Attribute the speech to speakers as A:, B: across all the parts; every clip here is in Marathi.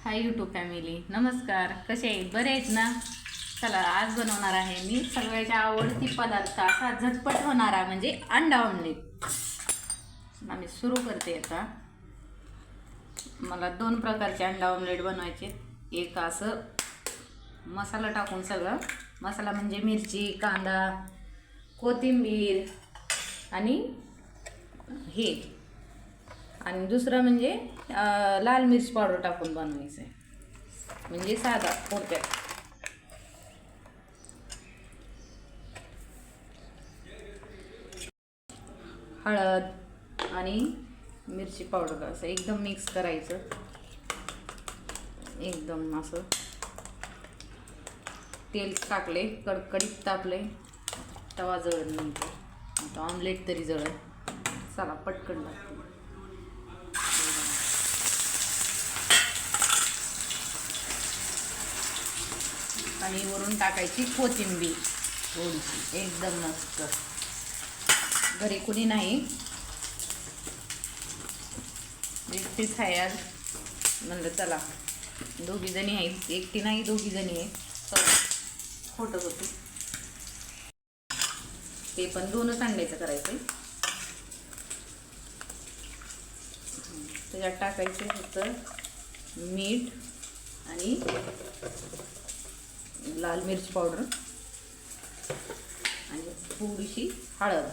A: हाय यूट्यूब फॅमिली, नमस्कार. कसे आहेत? बरे आहेत ना? चला, आज बनवणार आहे मी सगळ्याच्या आवडती पदार्थ असा झटपट होणारा म्हणजे अंडा ऑमलेट. आम्ही सुरू करते. आता मला दोन प्रकारचे अंडा ऑमलेट बनवायचे. एक असं मसाला टाकून, सगळं मसाला म्हणजे मिरची, कांदा, कोथिंबीर आणि हे, आणि दुसरं म्हणजे लाल मिर्च पावडर टाकून बनवायचं आहे, म्हणजे साधा थोडक्यात. हळद आणि मिरची पावडर असं एकदम मिक्स करायचं. एकदम असं तेल टाकले, कडकडीत तापले, तवा जळत नंतर आता ऑमलेट तरी जळत. चला पटकन टाकते. आणि वरून टाकायची कोथिंबीर थोडीशी, एकदम मस्त. घरी कुणी नाही, एकटीच आहे आज. म्हणलं चला, दोघी जणी आहेत, एकटी नाही दोघी जणी आहेत. खोटं होतं ते, पण दोनच अंड्याचं करायचं. त्याच्यात टाकायचं फक्त मीठ आणि लाल मिर्च पावडर आणि थोडीशी हळद.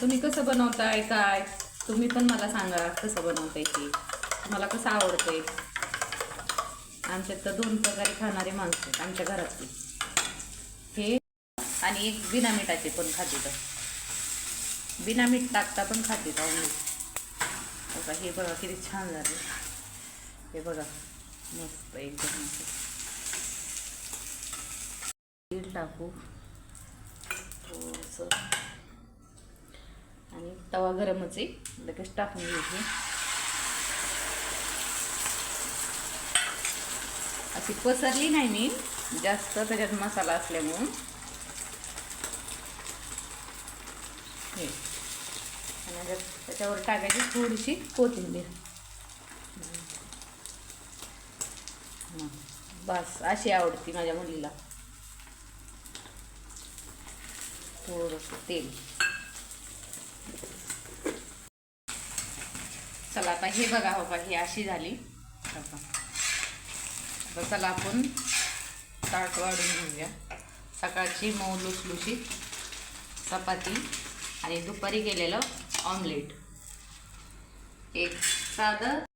A: तुम्ही कसं बनवताय काय, तुम्ही पण मला सांगा कसं बनवताय ते, तुम्हाला कसं आवडतंय. आमच्यात तर दोन प्रकारे खाणारे माणसं आहेत आमच्या घरातली, हे आणि एक बिना मिठाचे पण खाते. तर बिना मीठ टाकता पण खाते ऑमलेट. बघा, हे बघा किती छान झाले. हे बघा, मस्त एकदम मस्त. तेल टाकू थोडंसं आणि तवा गरमच आहे, लगेच टाकून घ्यायची. अशी पसरली नाही मी जास्त, त्याच्यात मसाला असल्यामुळं. हे आणि त्याच्यावर टाकायची थोडीशी कोथिंबीर. बस, अशी आवडती माझ्या मुलीला. थोडंसं तेल. चला आता हे बघा, हो का, ही अशी झाली. आता चला आपण ताट वाढून घेऊया. सकाळची मऊ लुसलुशीत चपाती आणि दुपारी केलेलं ऑमलेट. एक साधं